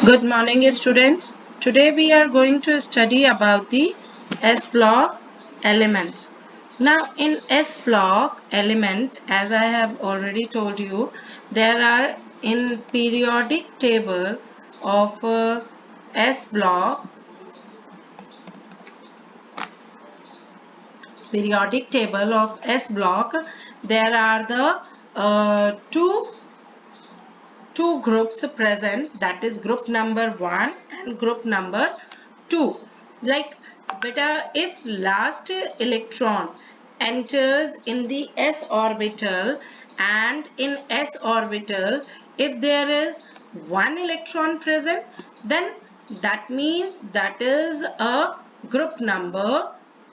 Good morning, students. Today we are going to study about the S block elements. Now, in S block element, as I have already told you, there are in periodic table of S block, periodic table of S block, there are the two groups present, that is group number 1 and group number 2. Like beta, if last electron enters in the s orbital, and in s orbital if there is one electron present, then that means that is a group number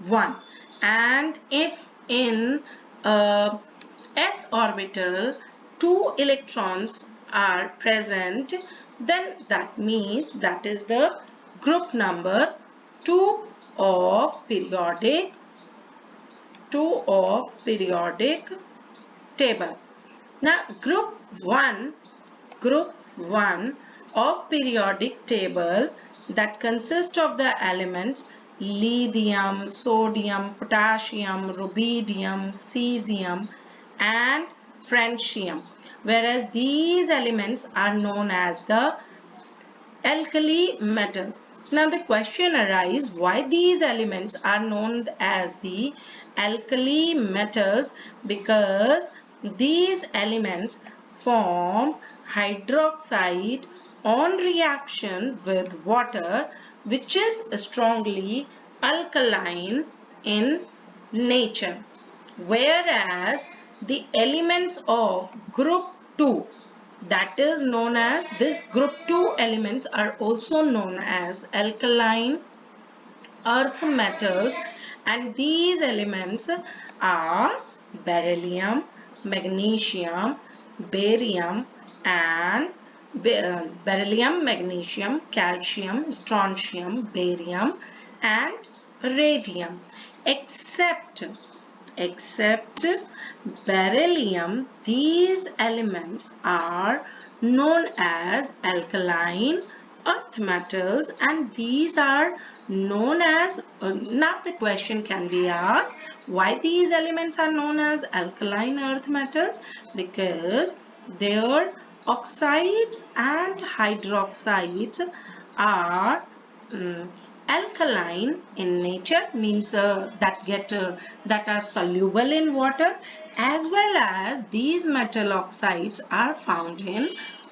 1. And if in uh, s orbital two electrons are present, then that means that is the group number 2 of periodic table. Now group 1 of periodic table, that consists of the elements lithium, sodium, potassium, rubidium, cesium and francium, whereas these elements are known as the alkali metals. Now the question arises, why these elements are known as the alkali metals? Because these elements form hydroxide on reaction with water, which is strongly alkaline in nature, whereas the elements of group 2, that is known as, this group 2 elements are also known as alkaline earth metals, and these elements are beryllium, magnesium, barium and beryllium, magnesium, calcium, strontium, barium and radium, except beryllium. These elements are known as alkaline earth metals, and these are known as now the question can be asked, why these elements are known as alkaline earth metals? Because their oxides and hydroxides are alkaline in nature, means that are soluble in water, as well as these metal oxides are found in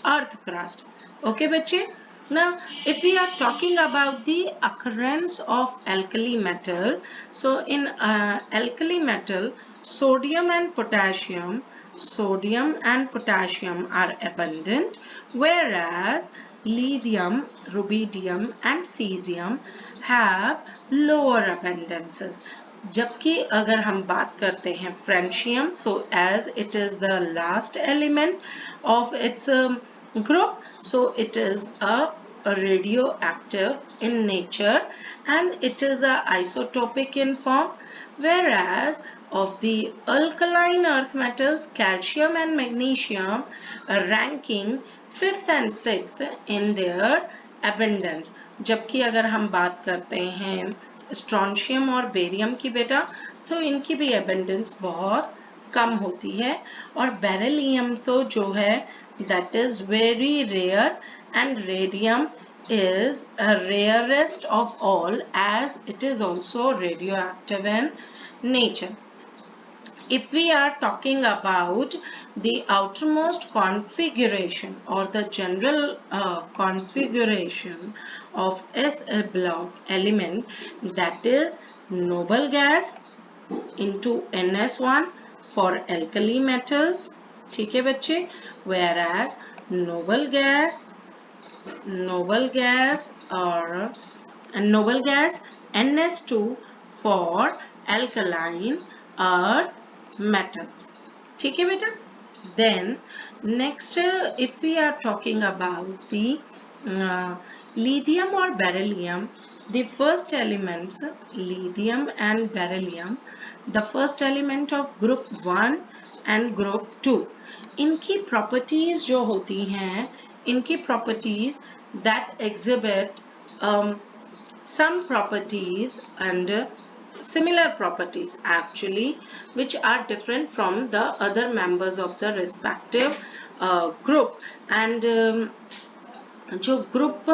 earth crust. Okay bache. Now if we are talking about the occurrence of alkali metal, so in alkali metal, sodium and potassium are abundant, whereas lithium, rubidium and cesium have lower abundances. जबकि अगर हम बात करते हैं francium, so as it is the last element of its group, so it is a radioactive in nature and it is a isotopic in form, whereas of the alkaline earth metals, calcium and magnesium are ranking 5th and 6th in their abundance. जबकि अगर हम बात करते हैं strontium और barium की बेटा, तो इनकी भी abundance बहुत कम होती है, और बेरिलियम तो जो है that is very rare, and radium is a rarest of all, as it is also radioactive in nature. If we are talking about the outermost configuration or the general configuration of S block element, that is noble gas into NS1 for alkali metals, ठीक है बच्चे, whereas noble gas or noble gas NS2 for alkaline earth metals. ठीक है बेटा. Then next if we are talking about the lithium or beryllium, the first elements lithium and beryllium, the first element of group 1 and group 2, इनकी properties जो होती हैं, इनकी properties that exhibit some properties and similar properties actually, which are different from the other members of the respective group. And जो group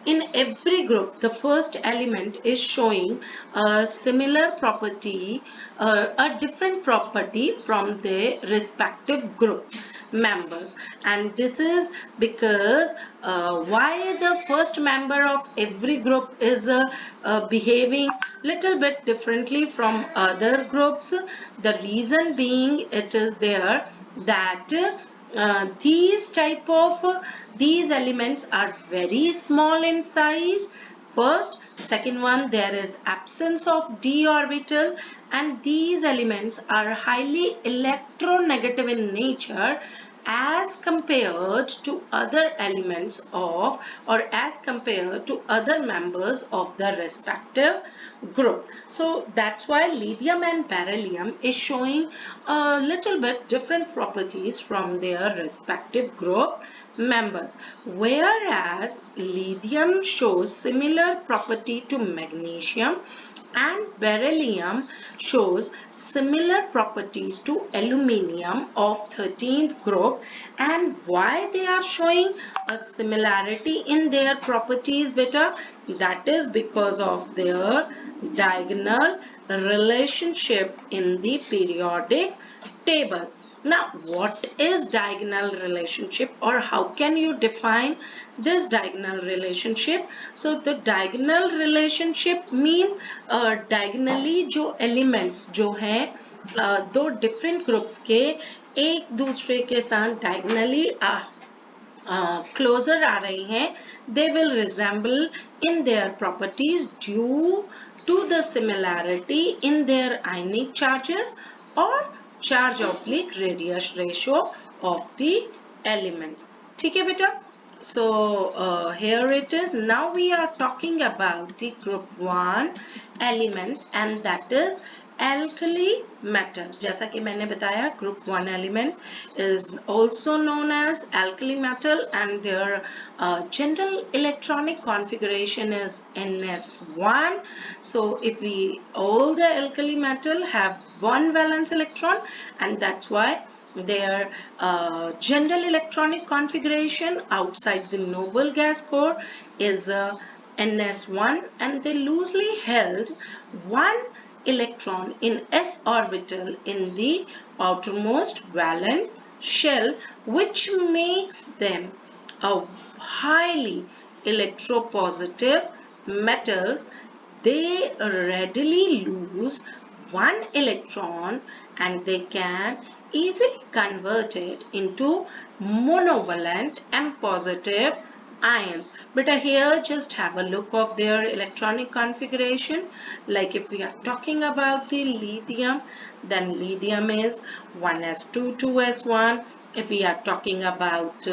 in every group the first element is showing a similar property, a different property from their respective group members. And this is because why the first member of every group is behaving little bit differently from other groups. The reason being it is there that these type of these elements are very small in size. First, second one, there is absence of d orbital, and these elements are highly electronegative in nature as compared to other elements of, or as compared to other members of the respective group. So that's why lithium and beryllium is showing a little bit different properties from their respective group members, whereas lithium shows similar property to magnesium and beryllium shows similar properties to aluminium of 13th group. And why they are showing a similarity in their properties, beta? That is because of their diagonal relationship in the periodic table. Now, what is diagonal relationship, or how can you define this diagonal relationship? So, the diagonal relationship means diagonally जो elements जो हैं दो different groups के एक दूसरे के साथ diagonally closer आ रही हैं, they will resemble in their properties due to the similarity in their ionic charges or charge oblique radius ratio of the elements. ठीक है बेटा? So here it is. Now we are talking about the group 1 element, and that is alkali metal. जैसा कि मैंने बताया group 1 element is also known as alkali metal, and their general electronic configuration is NS1. So if we all the alkali metal have one valence electron, and that's why their general electronic configuration outside the noble gas core is NS1, and they loosely held one electron in s orbital in the outermost valence shell, which makes them a highly electropositive metals. They readily lose one electron, and they can easily convert it into monovalent and positive ions. But here just have a look of their electronic configuration. Like if we are talking about the lithium, then lithium is 1s2 2s1. If we are talking about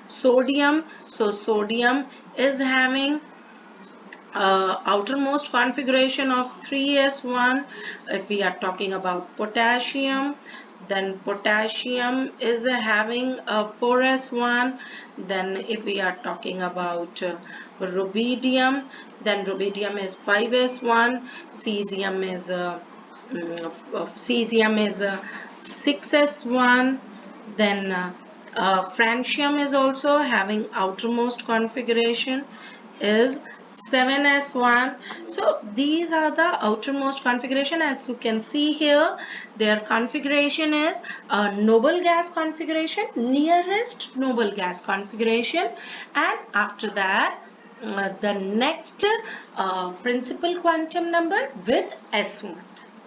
sodium, so sodium is having outermost configuration of 3s1. If we are talking about potassium, then potassium is having a 4s1. Then if we are talking about rubidium, then rubidium is 5s1. Cesium is cesium is 6s1. Then francium is also having outermost configuration is 7s1. So these are the outermost configuration. As you can see here, their configuration is a noble gas configuration, nearest noble gas configuration, and after that the next principal quantum number with s1.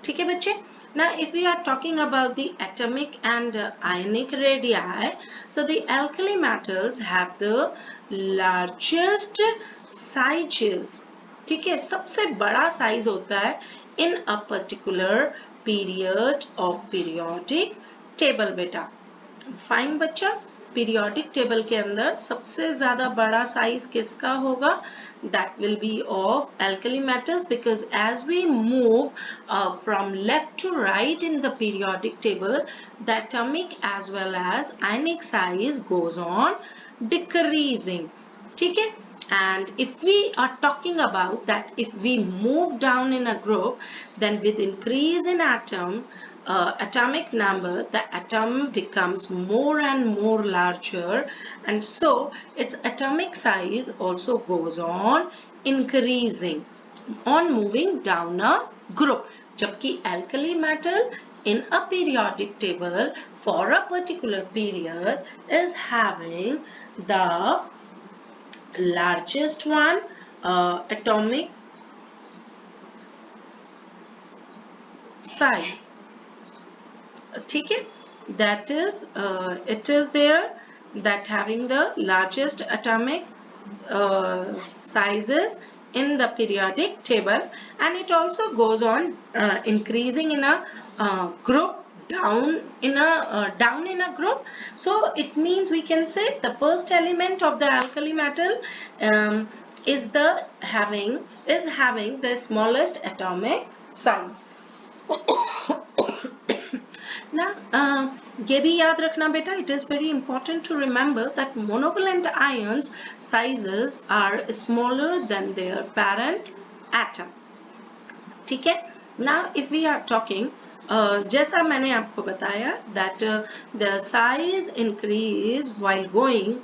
ठीक है बच्चे? Now if we are talking about the atomic and ionic radii, so the alkali metals have the largest sizes. ठीक है? सबसे बड़ा size होता है in a particular period of periodic table बेटा. फाइन बच्चा, पीरियोडिक टेबल के अंदर सबसे ज्यादा बड़ा साइज किसका होगा? That will be of alkali metals, because as we move from left to right in the periodic table, the atomic as well as ionic size goes on decreasing. ठीक है. And if we are talking about that, if we move down in a group, then with increase in atomic number, the atom becomes more and more larger, and so its atomic size also goes on increasing on moving down a group. जबकि alkali metal in a periodic table for a particular period is having the largest one atomic size. ठीक है, that is it is there that having the largest atomic sizes in the periodic table, and it also goes on increasing in a group down in a group. So it means we can say the first element of the alkali metal is having the smallest atomic size. Now, ये भी याद रखना बेटा, it is very important to remember that monovalent ions sizes are smaller than their parent atom. ठीक है. Now, if we are talking, जैसा मैंने आपको बताया that the size increase while going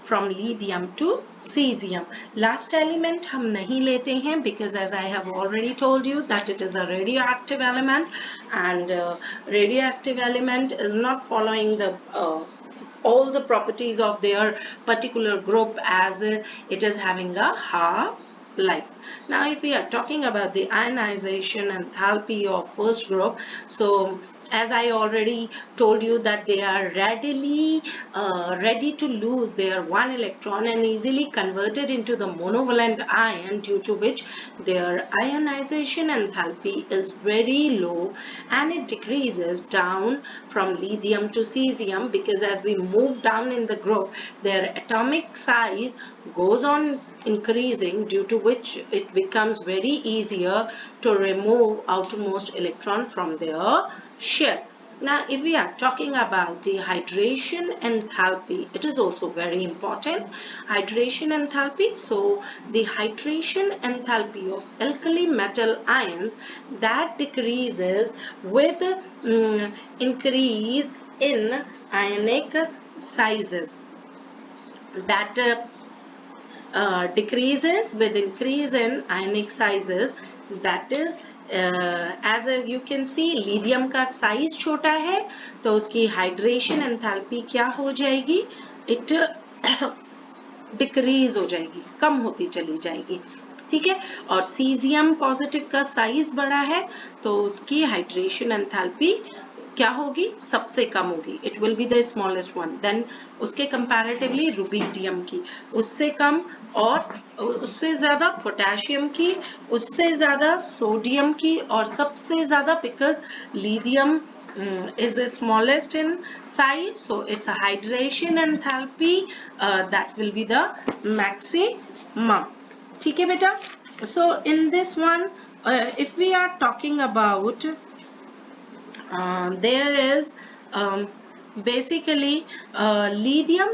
from lithium to cesium. Last element हम नहीं लेते हैं because as I have already told you that it is a radioactive element, and radioactive element is not following the all the properties of their particular group as it is having a half life. Now if we are talking about the ionization enthalpy of first group, so as I already told you that they are ready to lose their one electron and easily converted into the monovalent ion, due to which their ionization enthalpy is very low and it decreases down from lithium to cesium, because as we move down in the group their atomic size goes on increasing, due to which it becomes very easier to remove outermost electron from their shell. Now if we are talking about the hydration enthalpy, it is also very important. Hydration enthalpy, so the hydration enthalpy of alkali metal ions, that decreases with increase in ionic sizes, that decreases with increase in ionic sizes. That is as you can see lithium का size छोटा है तो उसकी hydration enthalpy क्या हो जाएगी, it decrease हो जाएगी, कम होती चली जाएगी. ठीक है. और cesium positive का size बड़ा है तो उसकी hydration enthalpy क्या होगी, सबसे कम होगी. It will be the smallest one. Then उसके comparatively रुबिडियम की उससे कम, और उससे ज़्यादा पोटेशियम की, उससे ज़्यादा सोडियम की, और सबसे ज़्यादा because lithium is the smallest in size, so its a hydration enthalpy that will be the maximum. ठीक है बेटा. So in this one if we are talking about there is basically lithium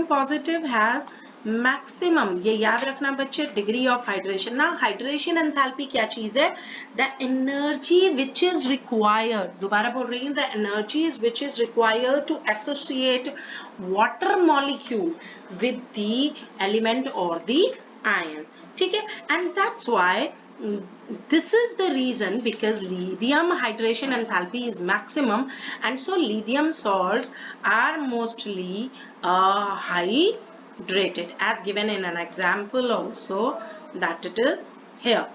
positive has maximum, ये याद रखना बच्चे, degree of hydration. ना hydration enthalpy क्या चीज है, the energy which is required, दोबारा बोल रही हूँ, the energies which is required to associate water molecule with the element or the ion. ठीक है. And that's why this is the reason, because lithium hydration enthalpy is maximum, and so lithium salts are mostly hydrated, as given in an example also that it is here.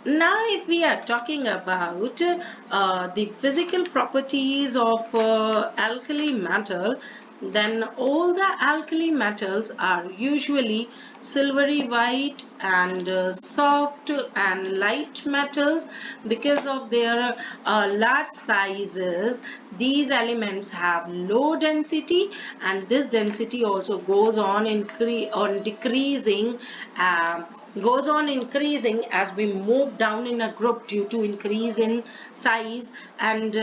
Now if we are talking about the physical properties of alkali metal, then all the alkali metals are usually silvery white and soft and light metals. Because of their large sizes, these elements have low density, and this density also goes on decreasing goes on increasing as we move down in a group due to increase in size. And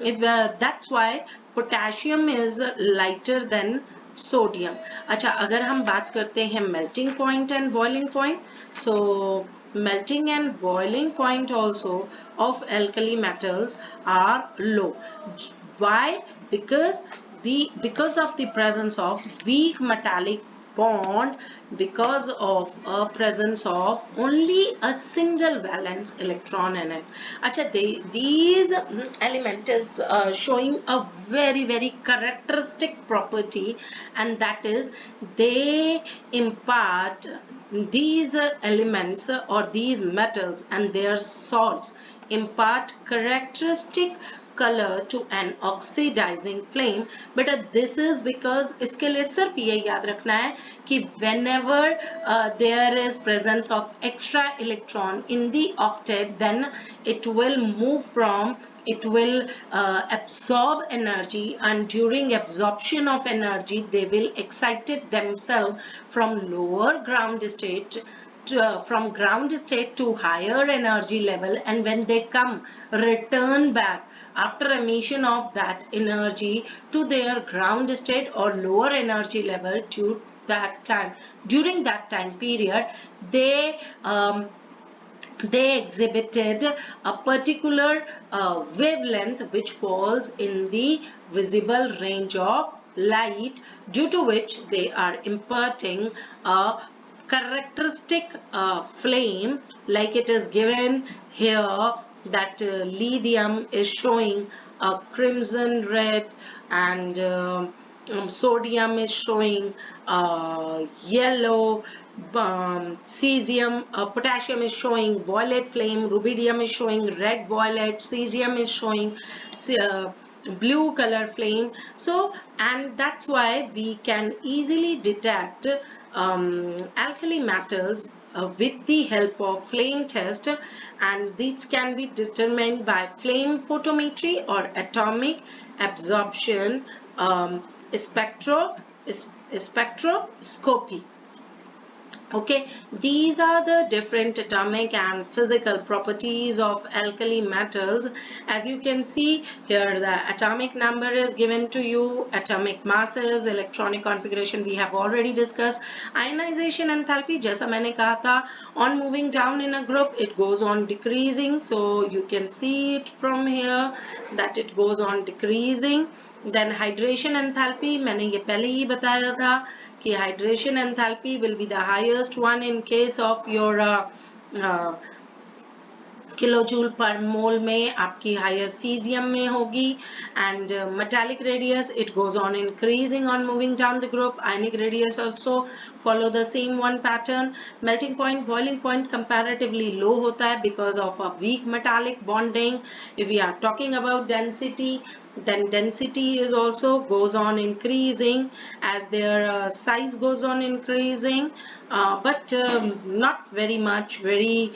if that's why potassium is lighter than sodium. अच्छा, अगर हम बात करते हैं melting point and boiling point, so melting and boiling point also of alkali metals are low. Why? Because of the presence of weak metallic bond, because of a presence of only a single valence electron in it. Acha, these element is showing a very characteristic property, and that is they impart these elements or these metals and their salts impart characteristic color to an oxidizing flame. But this is because इसके लिए सिर्फ ये याद रखना है कि whenever there is presence of extra electron in the octet, then it will move from, it will absorb energy, and during absorption of energy they will excite themselves from lower ground state from ground state to higher energy level, and when they come return back after emission of that energy to their ground state or lower energy level to that time, during that time period they exhibited a particular wavelength which falls in the visible range of light, due to which they are imparting a characteristic flame, like it is given here that lithium is showing a crimson red, and sodium is showing yellow, cesium, potassium is showing violet flame, rubidium is showing red violet, cesium is showing uh, blue color flame. So, and that's why we can easily detect alkali metals with the help of flame test, and these can be determined by flame photometry or atomic absorption spectro, spectroscopy. Okay, these are the different atomic and physical properties of alkali metals. As you can see here, the atomic number is given to you, atomic masses, electronic configuration we have already discussed, ionization enthalpy, जैसा मैंने कहा था, on moving down in a group it goes on decreasing, so you can see it from here that it goes on decreasing. Then hydration enthalpy, मैंने ये पहले ही बताया था कि hydration enthalpy will be the highest one in case of your uh, kilojoule पर मोल में आपकी higher caesium में होगी, and metallic radius it goes on increasing on moving down the group. Ionic radius also follow the same one pattern. Melting point, boiling point comparatively low होता है because of a weak metallic bonding. If we are talking about density, then density is also goes on increasing as their size goes on increasing, but not very much, very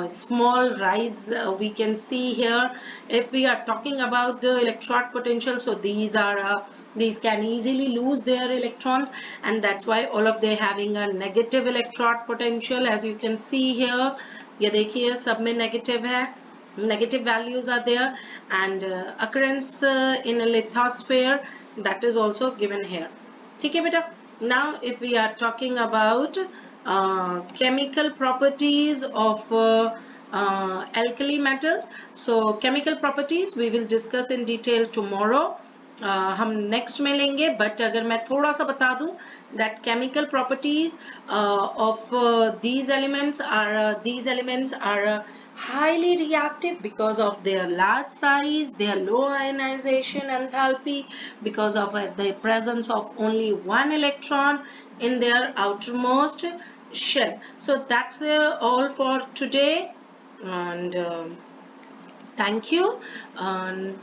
small rise we can see here. If we are talking about the electrode potential, so these can easily lose their electrons, and that's why all of they having a negative electrode potential. As you can see here, ये देखिए सब में negative है, negative values are there, and occurrence in a lithosphere, that is also given here. ठीक है बेटा. Now if we are talking about chemical properties of alkali metals, so chemical properties we will discuss in detail tomorrow. हम next में लेंगे, but अगर मैं थोड़ा सा बता दूं that chemical properties of these elements are highly reactive because of their large size, their low ionization enthalpy, because of the presence of only one electron in their outermost shell. So that's all for today, and thank you. And